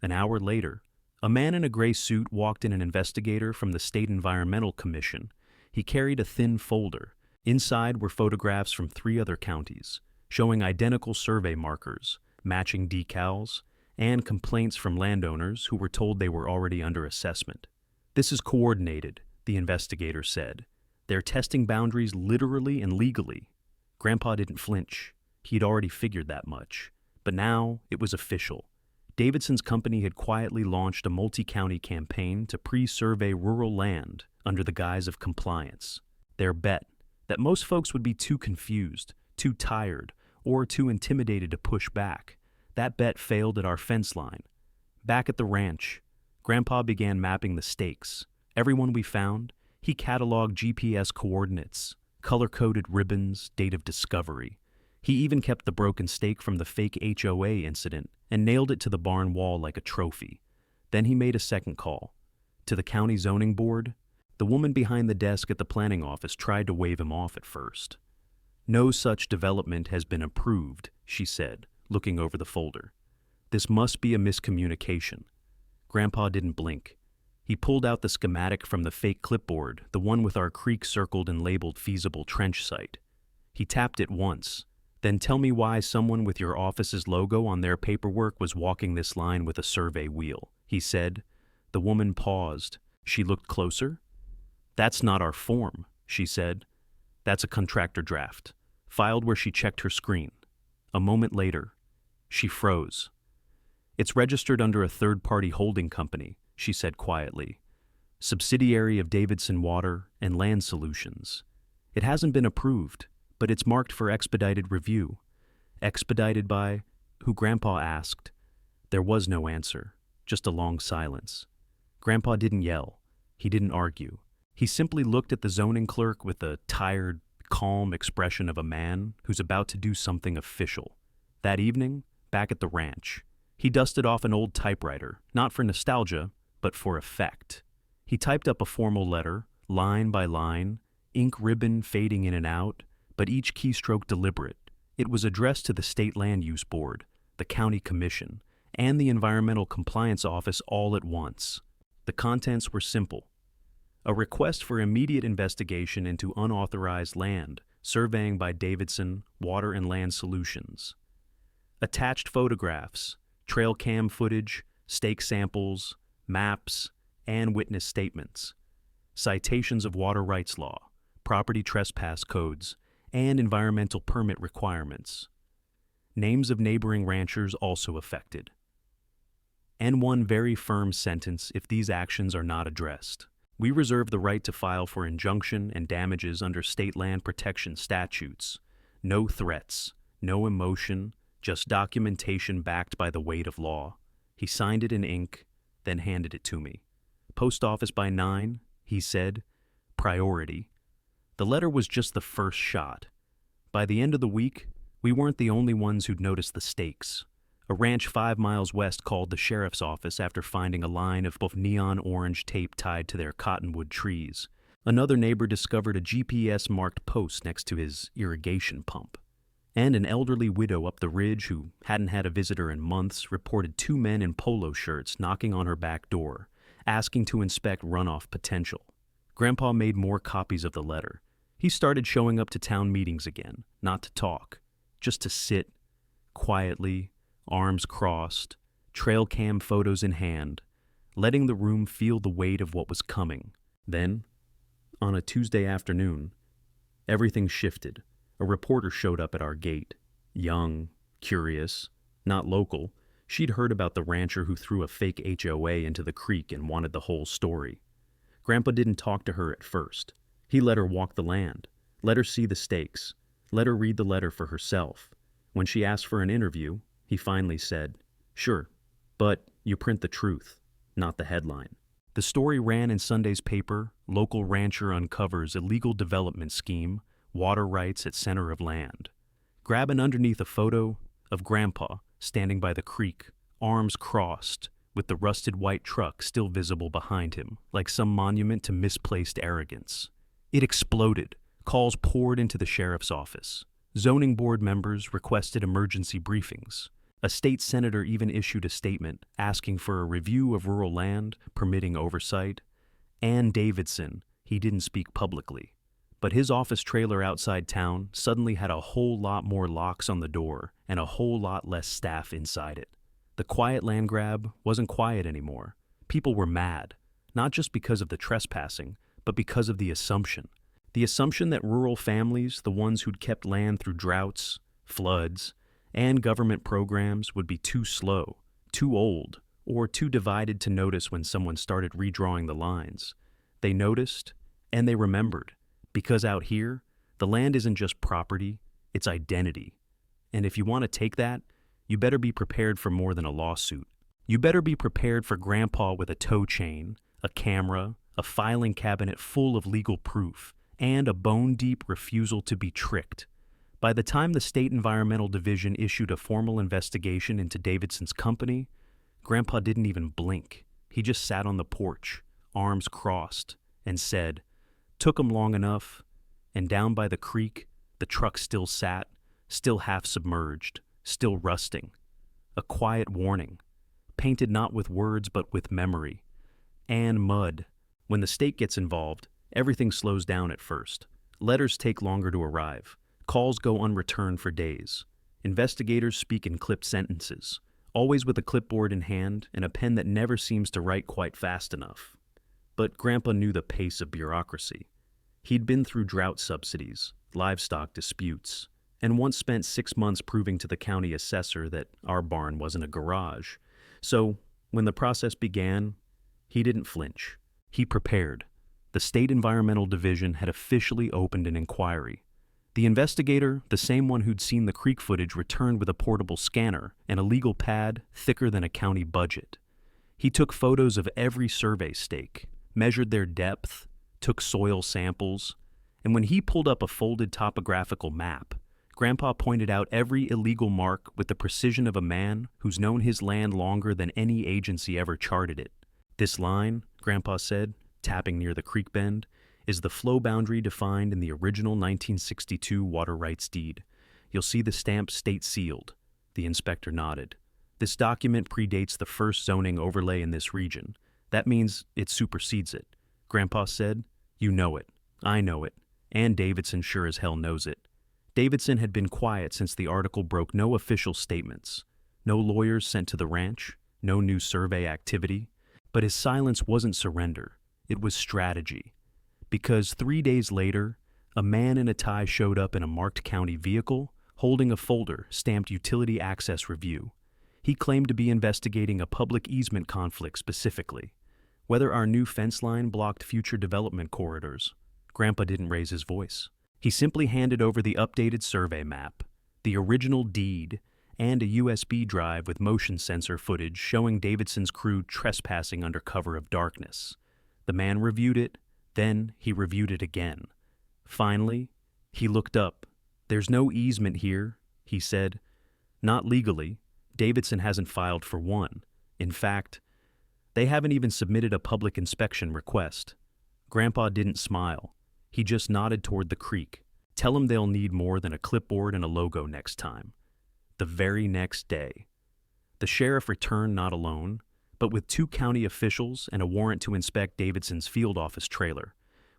An hour later, a man in a gray suit walked in an investigator from the State Environmental Commission. He carried a thin folder. Inside were photographs from 3 other counties, showing identical survey markers, matching decals, and complaints from landowners who were told they were already under assessment. "This is coordinated," the investigator said. "They're testing boundaries literally and legally." Grandpa didn't flinch. He'd already figured that much. But now it was official. Davidson's company had quietly launched a multi-county campaign to pre-survey rural land under the guise of compliance. Their bet that most folks would be too confused, too tired, or too intimidated to push back. That bet failed at our fence line. Back at the ranch, Grandpa began mapping the stakes. Everyone we found, he cataloged GPS coordinates, color-coded ribbons, date of discovery. He even kept the broken stake from the fake HOA incident and nailed it to the barn wall like a trophy. Then he made a second call. To the county zoning board, the woman behind the desk at the planning office tried to wave him off at first. "No such development has been approved," she said, looking over the folder. "This must be a miscommunication." Grandpa didn't blink. He pulled out the schematic from the fake clipboard, the one with our creek circled and labeled feasible trench site. He tapped it once. "Then tell me why someone with your office's logo on their paperwork was walking this line with a survey wheel," he said. The woman paused. She looked closer. "That's not our form," she said. "That's a contractor draft," filed where she checked her screen. A moment later, she froze. "It's registered under a third-party holding company," she said quietly. "Subsidiary of Davidson Water and Land Solutions. It hasn't been approved, but it's marked for expedited review." "Expedited by who?" Grandpa asked. There was no answer, just a long silence. Grandpa didn't yell. He didn't argue. He simply looked at the zoning clerk with the tired, calm expression of a man who's about to do something official. That evening, back at the ranch, he dusted off an old typewriter, not for nostalgia, but for effect. He typed up a formal letter, line by line, ink ribbon fading in and out, but each keystroke deliberate. It was addressed to the State Land Use Board, the County Commission, and the Environmental Compliance Office all at once. The contents were simple. A request for immediate investigation into unauthorized land, surveying by Davidson Water and Land Solutions. Attached photographs, trail cam footage, stake samples, maps, and witness statements. Citations of water rights law, property trespass codes, and environmental permit requirements. Names of neighboring ranchers also affected. And one very firm sentence if these actions are not addressed. We reserve the right to file for injunction and damages under state land protection statutes. No threats, no emotion, just documentation backed by the weight of law. He signed it in ink, then handed it to me. "Post office by 9, he said. "Priority." The letter was just the first shot. By the end of the week, we weren't the only ones who'd noticed the stakes. A ranch 5 miles west called the sheriff's office after finding a line of neon orange tape tied to their cottonwood trees. Another neighbor discovered a GPS-marked post next to his irrigation pump. And an elderly widow up the ridge who hadn't had a visitor in months reported 2 men in polo shirts knocking on her back door, asking to inspect runoff potential. Grandpa made more copies of the letter. He started showing up to town meetings again, not to talk, just to sit, quietly, arms crossed, trail cam photos in hand, letting the room feel the weight of what was coming. Then, on a Tuesday afternoon, everything shifted. A reporter showed up at our gate. Young, curious, not local. She'd heard about the rancher who threw a fake HOA into the creek and wanted the whole story. Grandpa didn't talk to her at first. He let her walk the land, let her see the stakes, let her read the letter for herself. When she asked for an interview, he finally said, "Sure, but you print the truth, not the headline." The story ran in Sunday's paper. Local rancher uncovers illegal development scheme, water rights at center of land. Grabbing underneath a photo of Grandpa standing by the creek, arms crossed, with the rusted white truck still visible behind him, like some monument to misplaced arrogance. It exploded. Calls poured into the sheriff's office. Zoning board members requested emergency briefings. A state senator even issued a statement asking for a review of rural land, permitting oversight. Ann Davidson, he didn't speak publicly. But his office trailer outside town suddenly had a whole lot more locks on the door and a whole lot less staff inside it. The quiet land grab wasn't quiet anymore. People were mad, not just because of the trespassing, but because of the assumption. The assumption that rural families, the ones who'd kept land through droughts, floods, and government programs, would be too slow, too old, or too divided to notice when someone started redrawing the lines. They noticed, and they remembered, because out here, the land isn't just property, it's identity. And if you want to take that, you better be prepared for more than a lawsuit. You better be prepared for Grandpa with a tow chain, a camera, a filing cabinet full of legal proof, and a bone-deep refusal to be tricked. By the time the State Environmental Division issued a formal investigation into Davidson's company, Grandpa didn't even blink. He just sat on the porch, arms crossed, and said, "Took 'em long enough," and down by the creek, the truck still sat, still half submerged, still rusting. A quiet warning, painted not with words but with memory. And mud. When the state gets involved, everything slows down at first. Letters take longer to arrive. Calls go unreturned for days. Investigators speak in clipped sentences, always with a clipboard in hand and a pen that never seems to write quite fast enough. But Grandpa knew the pace of bureaucracy. He'd been through drought subsidies, livestock disputes, and once spent 6 months proving to the county assessor that our barn wasn't a garage. So, when the process began, he didn't flinch. He prepared. The State Environmental Division had officially opened an inquiry. The investigator, the same one who'd seen the creek footage, returned with a portable scanner and a legal pad thicker than a county budget. He took photos of every survey stake, measured their depth, took soil samples, and when he pulled up a folded topographical map, Grandpa pointed out every illegal mark with the precision of a man who's known his land longer than any agency ever charted it. "This line," Grandpa said, tapping near the creek bend, "is the flow boundary defined in the original 1962 water rights deed. You'll see the stamp state sealed." The inspector nodded. "This document predates the first zoning overlay in this region. That means it supersedes it." Grandpa said, "You know it. I know it. And Davidson sure as hell knows it." Davidson had been quiet since the article broke no official statements, no lawyers sent to the ranch, no new survey activity. But his silence wasn't surrender. It was strategy. Because 3 days later, a man in a tie showed up in a marked county vehicle, holding a folder stamped Utility Access Review. He claimed to be investigating a public easement conflict specifically, whether our new fence line blocked future development corridors. Grandpa didn't raise his voice. He simply handed over the updated survey map, the original deed, and a USB drive with motion sensor footage showing Davidson's crew trespassing under cover of darkness. The man reviewed it, then he reviewed it again. Finally, he looked up. "There's no easement here," he said. "Not legally. Davidson hasn't filed for one. In fact, they haven't even submitted a public inspection request." Grandpa didn't smile. He just nodded toward the creek. "Tell them they'll need more than a clipboard and a logo next time." The very next day, the sheriff returned not alone, but with 2 county officials and a warrant to inspect Davidson's field office trailer.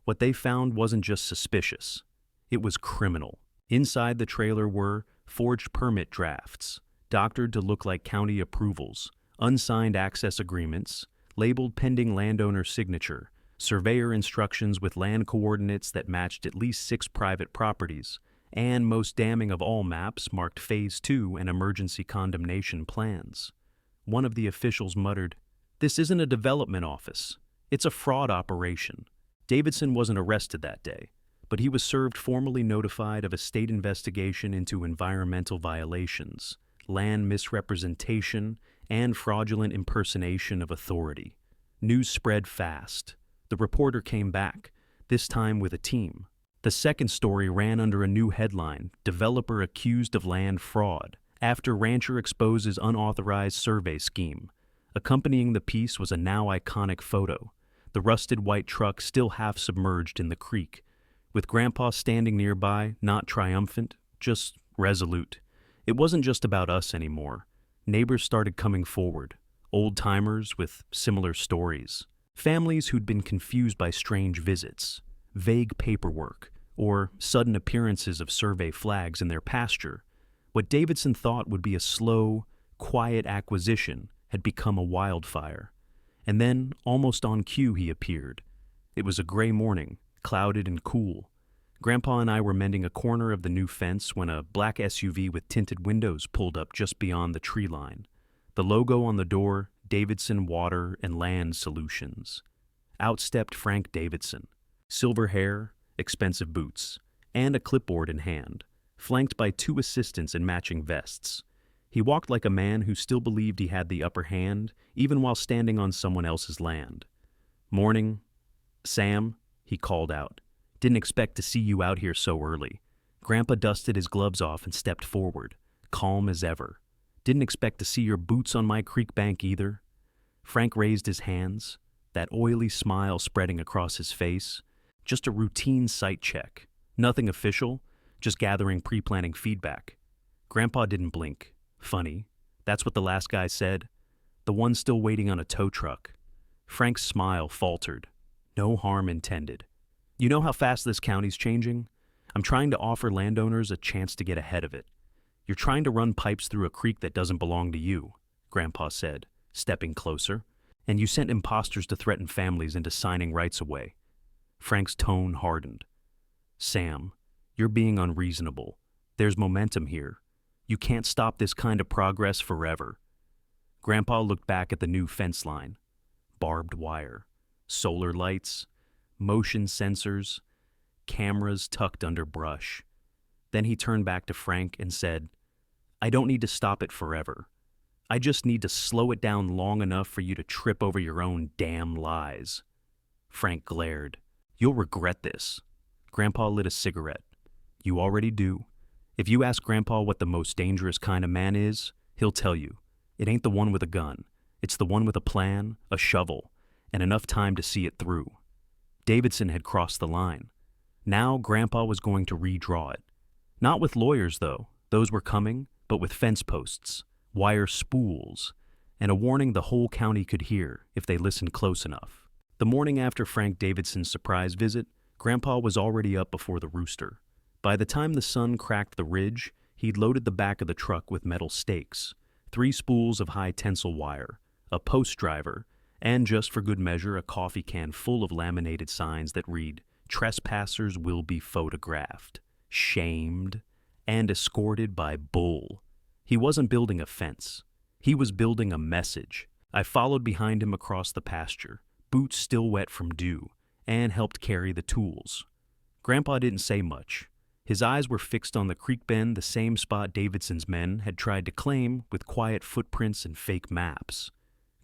What they found wasn't just suspicious. It was criminal. Inside the trailer were forged permit drafts, doctored to look like county approvals, unsigned access agreements, labeled pending landowner signature, surveyor instructions with land coordinates that matched at least 6 private properties, And most damning of all maps marked Phase 2 and emergency condemnation plans. One of the officials muttered, "This isn't a development office. It's a fraud operation." Davidson wasn't arrested that day, but he was served formally notified of a state investigation into environmental violations, land misrepresentation, and fraudulent impersonation of authority. News spread fast. The reporter came back, this time with a team. The second story ran under a new headline, "Developer Accused of Land Fraud," after rancher exposes unauthorized survey scheme. Accompanying the piece was a now iconic photo, the rusted white truck still half submerged in the creek, with Grandpa standing nearby, not triumphant, just resolute. It wasn't just about us anymore. Neighbors started coming forward, old-timers with similar stories, families who'd been confused by strange visits, vague paperwork, or sudden appearances of survey flags in their pasture. What Davidson thought would be a slow, quiet acquisition had become a wildfire. And then, almost on cue, he appeared. It was a gray morning, clouded and cool. Grandpa and I were mending a corner of the new fence when a black SUV with tinted windows pulled up just beyond the tree line. The logo on the door, Davidson Water and Land Solutions. Out stepped Frank Davidson. Silver hair, expensive boots, and a clipboard in hand, flanked by two assistants in matching vests. He walked like a man who still believed he had the upper hand, even while standing on someone else's land. "Morning, Sam," he called out. "Didn't expect to see you out here so early." Grandpa dusted his gloves off and stepped forward, calm as ever. "Didn't expect to see your boots on my creek bank either." Frank raised his hands, that oily smile spreading across his face. Just a routine site check. Nothing official, just gathering pre-planning feedback. Grandpa didn't blink. Funny. That's what the last guy said. The one still waiting on a tow truck. Frank's smile faltered. No harm intended. "You know how fast this county's changing? I'm trying to offer landowners a chance to get ahead of it. You're trying to run pipes through a creek that doesn't belong to you," Grandpa said, stepping closer. "And you sent imposters to threaten families into signing rights away." Frank's tone hardened. "Sam, you're being unreasonable. There's momentum here. You can't stop this kind of progress forever." Grandpa looked back at the new fence line. Barbed wire, solar lights, motion sensors, cameras tucked under brush. Then he turned back to Frank and said, "I don't need to stop it forever. I just need to slow it down long enough for you to trip over your own damn lies." Frank glared. "You'll regret this." Grandpa lit a cigarette. "You already do. If you ask Grandpa what the most dangerous kind of man is, he'll tell you. It ain't the one with a gun. It's the one with a plan, a shovel, and enough time to see it through." Davidson had crossed the line. Now Grandpa was going to redraw it. Not with lawyers, though. Those were coming, but with fence posts, wire spools, and a warning the whole county could hear if they listened close enough. The morning after Frank Davidson's surprise visit, Grandpa was already up before the rooster. By the time the sun cracked the ridge, he'd loaded the back of the truck with metal stakes, 3 spools of high tensile wire, a post driver, and just for good measure, a coffee can full of laminated signs that read, "Trespassers will be photographed, shamed, and escorted by bull." He wasn't building a fence. He was building a message. I followed behind him across the pasture, boots still wet from dew, and helped carry the tools. Grandpa didn't say much. His eyes were fixed on the creek bend, the same spot Davidson's men had tried to claim with quiet footprints and fake maps.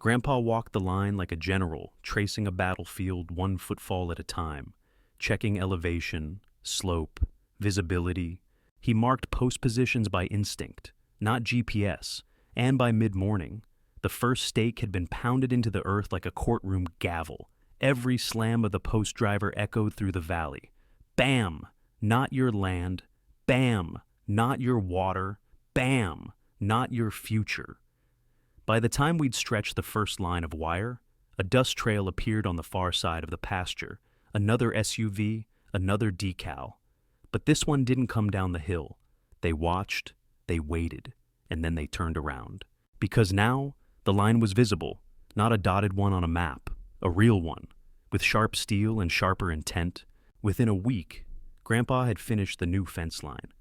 Grandpa walked the line like a general, tracing a battlefield 1 footfall at a time, checking elevation, slope, visibility. He marked post positions by instinct, not GPS, and by mid-morning, the first stake had been pounded into the earth like a courtroom gavel. Every slam of the post driver echoed through the valley. Bam! Not your land. Bam! Not your water. Bam! Not your future. By the time we'd stretched the first line of wire, a dust trail appeared on the far side of the pasture, another SUV, another decal. But this one didn't come down the hill. They watched, they waited, and then they turned around. Because now, the line was visible, not a dotted one on a map, a real one, with sharp steel and sharper intent. Within a week, Grandpa had finished the new fence line.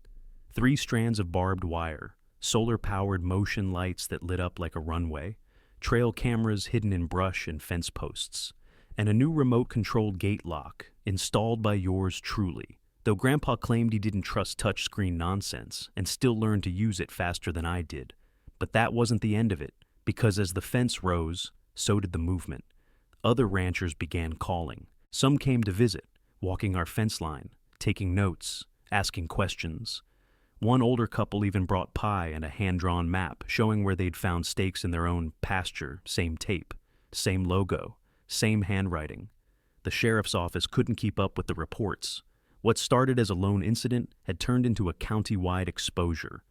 3 strands of barbed wire, solar-powered motion lights that lit up like a runway, trail cameras hidden in brush and fence posts, and a new remote-controlled gate lock installed by yours truly, though Grandpa claimed he didn't trust touchscreen nonsense and still learned to use it faster than I did. But that wasn't the end of it, because as the fence rose, so did the movement. Other ranchers began calling. Some came to visit, walking our fence line, taking notes, asking questions. One older couple even brought pie and a hand-drawn map showing where they'd found stakes in their own pasture, same tape, same logo, same handwriting. The sheriff's office couldn't keep up with the reports. What started as a lone incident had turned into a county-wide exposure.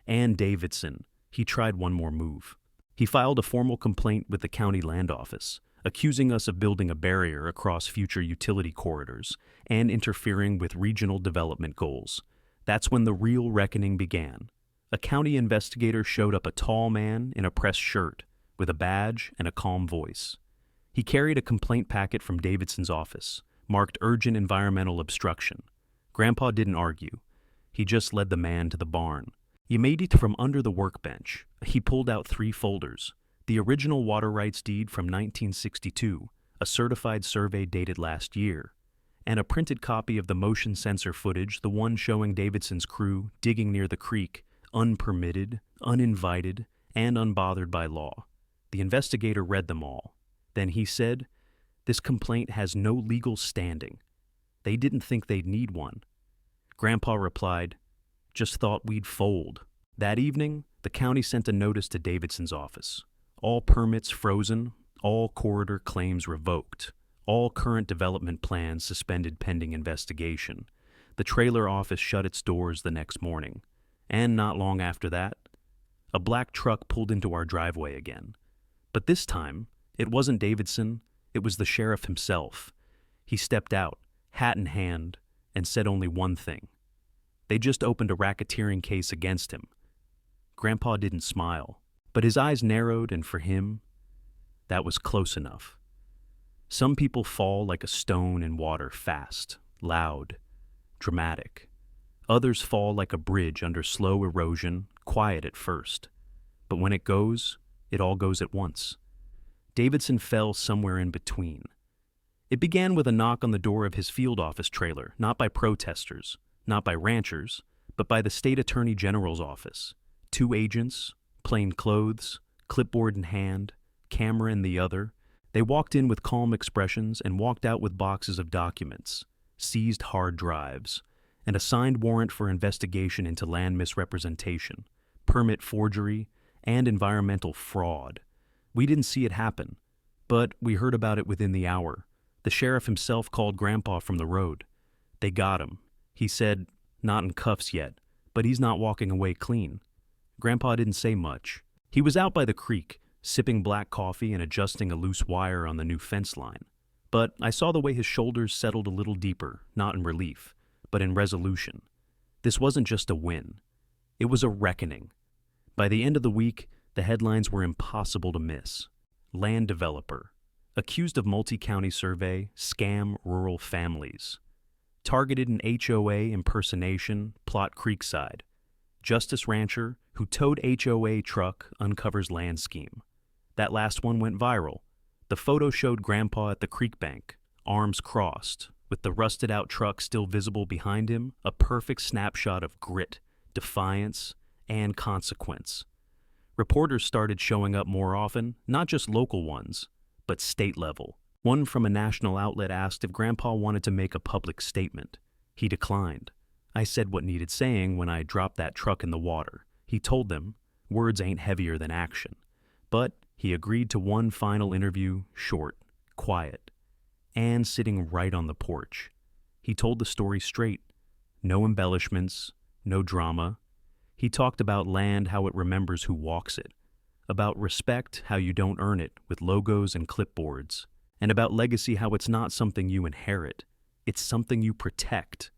And Davidson, he tried one more move. He filed a formal complaint with the county land office, accusing us of building a barrier across future utility corridors and interfering with regional development goals. That's when the real reckoning began. A county investigator showed up, a tall man in a pressed shirt, with a badge and a calm voice. He carried a complaint packet from Davidson's office, marked urgent environmental obstruction. Grandpa didn't argue. He just led the man to the barn. Immediately from under the workbench, he pulled out 3 folders. The original water rights deed from 1962, a certified survey dated last year, and a printed copy of the motion sensor footage, the one showing Davidson's crew digging near the creek, unpermitted, uninvited, and unbothered by law. The investigator read them all. Then he said, "This complaint has no legal standing. They didn't think they'd need one." Grandpa replied, "Just thought we'd fold." That evening, the county sent a notice to Davidson's office. All permits frozen, all corridor claims revoked, all current development plans suspended pending investigation. The trailer office shut its doors the next morning. And not long after that, a black truck pulled into our driveway again. But this time, it wasn't Davidson, it was the sheriff himself. He stepped out, hat in hand, and said only one thing. They just opened a racketeering case against him. Grandpa didn't smile, but his eyes narrowed, and for him, that was close enough. Some people fall like a stone in water, fast, loud, dramatic. Others fall like a bridge under slow erosion, quiet at first. But when it all goes at once. Davidson fell somewhere in between. It began with a knock on the door of his field office trailer, not by protesters, not by ranchers, but by the state attorney general's office. 2 agents, plain clothes, clipboard in hand, camera in the other. They walked in with calm expressions and walked out with boxes of documents, seized hard drives, and a signed warrant for investigation into land misrepresentation, permit forgery, and environmental fraud. We didn't see it happen, but we heard about it within the hour. The sheriff himself called Grandpa from the road. They got him. He said, not in cuffs yet, but he's not walking away clean. Grandpa didn't say much. He was out by the creek, sipping black coffee and adjusting a loose wire on the new fence line. But I saw the way his shoulders settled a little deeper, not in relief, but in resolution. This wasn't just a win. It was a reckoning. By the end of the week, the headlines were impossible to miss. Land developer, accused of multi-county survey, scam rural families. Targeted in HOA impersonation, plot Creekside. Justice rancher who towed HOA truck uncovers land scheme. That last one went viral. The photo showed Grandpa at the creek bank, arms crossed, with the rusted-out truck still visible behind him, a perfect snapshot of grit, defiance, and consequence. Reporters started showing up more often, not just local ones, but state level. One from a national outlet asked if Grandpa wanted to make a public statement. He declined. I said what needed saying when I dropped that truck in the water. He told them, words ain't heavier than action. But he agreed to one final interview, short, quiet, and sitting right on the porch. He told the story straight. No embellishments, no drama. He talked about land, how it remembers who walks it. About respect, how you don't earn it with logos and clipboards. And about legacy, how it's not something you inherit. It's something you protect.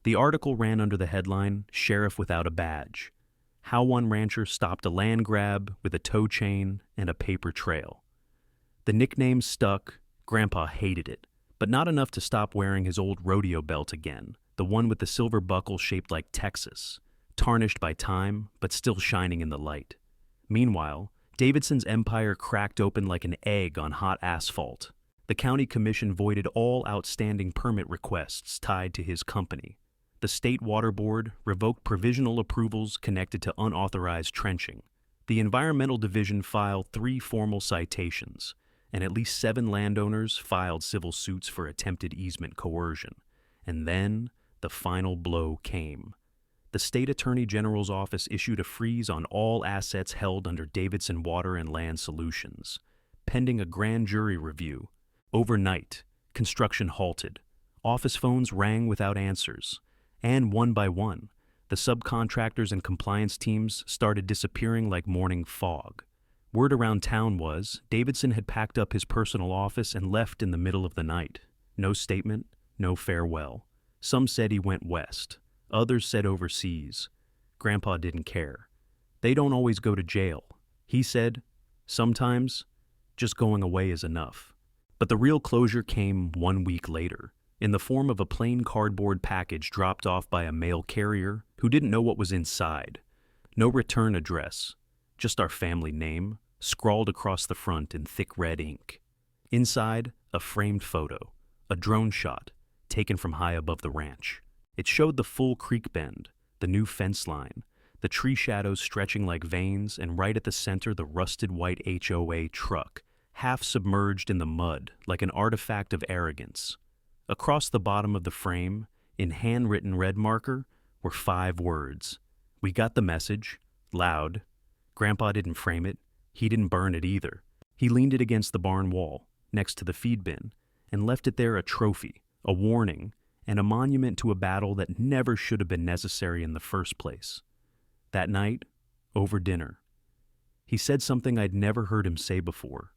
The article ran under the headline, Sheriff Without a Badge. How one rancher stopped a land grab with a tow chain and a paper trail. The nickname stuck. Grandpa hated it, but not enough to stop wearing his old rodeo belt again, the one with the silver buckle shaped like Texas. tarnished by time, but still shining in the light. Meanwhile, Davidson's empire cracked open like an egg on hot asphalt. The county commission voided all outstanding permit requests tied to his company. The state water board revoked provisional approvals connected to unauthorized trenching. The environmental division filed 3 formal citations, and at least 7 landowners filed civil suits for attempted easement coercion. And then the final blow came. The state attorney general's office issued a freeze on all assets held under Davidson Water and Land Solutions, pending a grand jury review. Overnight, construction halted. Office phones rang without answers. And one by one, the subcontractors and compliance teams started disappearing like morning fog. Word around town was Davidson had packed up his personal office and left in the middle of the night. No statement, no farewell. Some said he went west. Others said overseas. Grandpa didn't care. They don't always go to jail. He said, sometimes, just going away is enough. But the real closure came 1 week later, in the form of a plain cardboard package dropped off by a mail carrier who didn't know what was inside. No return address, just our family name, scrawled across the front in thick red ink. Inside, a framed photo, a drone shot, taken from high above the ranch. It showed the full creek bend, the new fence line, the tree shadows stretching like veins, and right at the center the rusted white HOA truck, half submerged in the mud like an artifact of arrogance. Across the bottom of the frame, in handwritten red marker, were 5 words. We got the message, loud. Grandpa didn't frame it. He didn't burn it either. He leaned it against the barn wall, next to the feed bin, and left it there a trophy, a warning, and a monument to a battle that never should have been necessary in the first place. That night, over dinner, he said something I'd never heard him say before.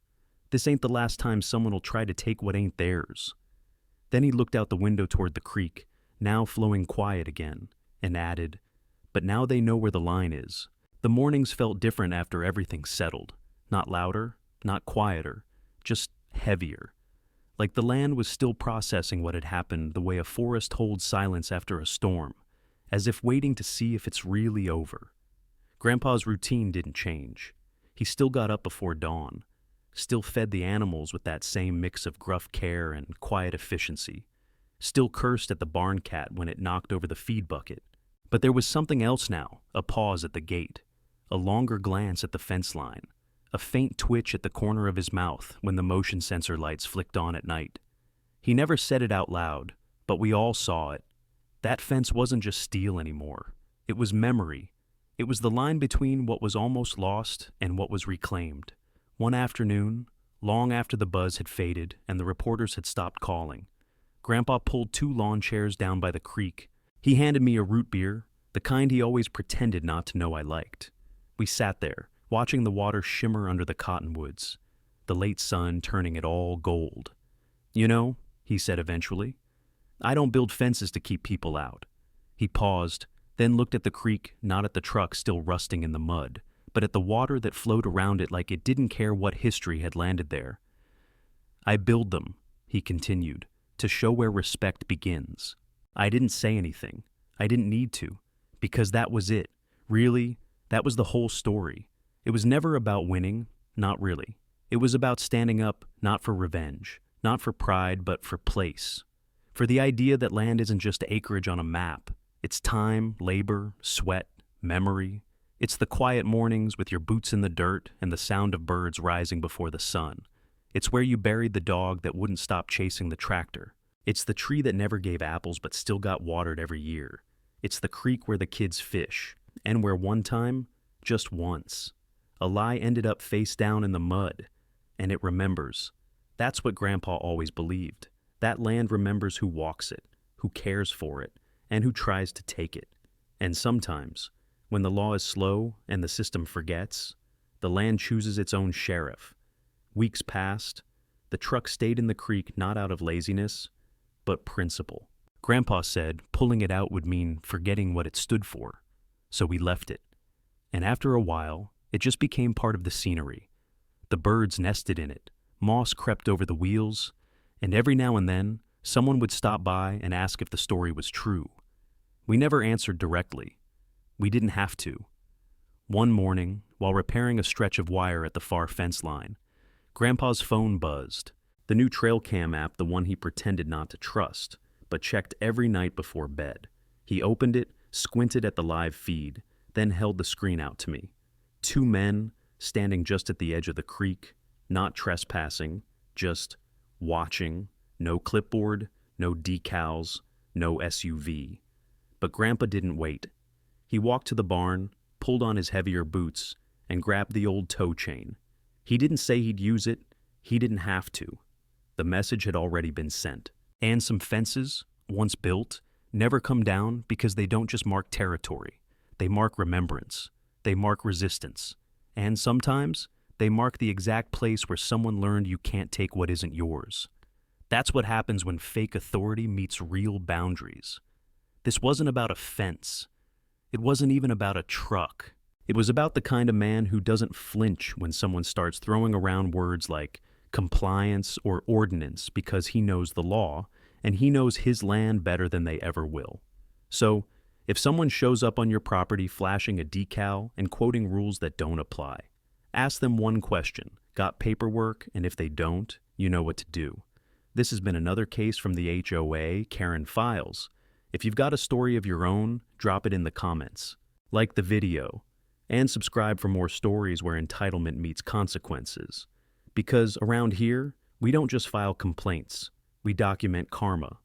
This ain't the last time someone will try to take what ain't theirs. Then he looked out the window toward the creek, now flowing quiet again, and added, but now they know where the line is. The mornings felt different after everything settled. Not louder, not quieter, just heavier. Like the land was still processing what had happened the way a forest holds silence after a storm, as if waiting to see if it's really over. Grandpa's routine didn't change. He still got up before dawn, still fed the animals with that same mix of gruff care and quiet efficiency, still cursed at the barn cat when it knocked over the feed bucket. But there was something else now, a pause at the gate, a longer glance at the fence line, a faint twitch at the corner of his mouth when the motion sensor lights flicked on at night. He never said it out loud, but we all saw it. That fence wasn't just steel anymore. It was memory. It was the line between what was almost lost and what was reclaimed. One afternoon, long after the buzz had faded and the reporters had stopped calling, Grandpa pulled 2 lawn chairs down by the creek. He handed me a root beer, the kind he always pretended not to know I liked. We sat there, watching the water shimmer under the cottonwoods, the late sun turning it all gold. You know, he said eventually, I don't build fences to keep people out. He paused, then looked at the creek, not at the truck still rusting in the mud, but at the water that flowed around it like it didn't care what history had landed there. I build them, he continued, to show where respect begins. I didn't say anything. I didn't need to, because that was it. Really, that was the whole story. It was never about winning, not really. It was about standing up, not for revenge, not for pride, but for place. For the idea that land isn't just acreage on a map. It's time, labor, sweat, memory. It's the quiet mornings with your boots in the dirt and the sound of birds rising before the sun. It's where you buried the dog that wouldn't stop chasing the tractor. It's the tree that never gave apples but still got watered every year. It's the creek where the kids fish, and where one time, just once, a lie ended up face down in the mud, and it remembers. That's what Grandpa always believed. That land remembers who walks it, who cares for it, and who tries to take it. And sometimes, when the law is slow and the system forgets, the land chooses its own sheriff. Weeks passed. The truck stayed in the creek not out of laziness, but principle. Grandpa said pulling it out would mean forgetting what it stood for, so we left it. And after a while, it just became part of the scenery. The birds nested in it, moss crept over the wheels, and every now and then, someone would stop by and ask if the story was true. We never answered directly. We didn't have to. One morning, while repairing a stretch of wire at the far fence line, Grandpa's phone buzzed. The new trail cam app, the one he pretended not to trust, but checked every night before bed. He opened it, squinted at the live feed, then held the screen out to me. Two men standing just at the edge of the creek, not trespassing, just watching. No clipboard, no decals, no SUV. But Grandpa didn't wait. He walked to the barn, pulled on his heavier boots, and grabbed the old tow chain. He didn't say he'd use it. He didn't have to. The message had already been sent. And some fences, once built, never come down because they don't just mark territory. They mark remembrance. They mark resistance. And sometimes, they mark the exact place where someone learned you can't take what isn't yours. That's what happens when fake authority meets real boundaries. This wasn't about a fence. It wasn't even about a truck. It was about the kind of man who doesn't flinch when someone starts throwing around words like compliance or ordinance because he knows the law, and he knows his land better than they ever will. So, if someone shows up on your property flashing a decal and quoting rules that don't apply, ask them one question, got paperwork, and if they don't, you know what to do. This has been another case from the HOA Karen Files. If you've got a story of your own, drop it in the comments. Like the video, and subscribe for more stories where entitlement meets consequences. Because around here, we don't just file complaints, we document karma.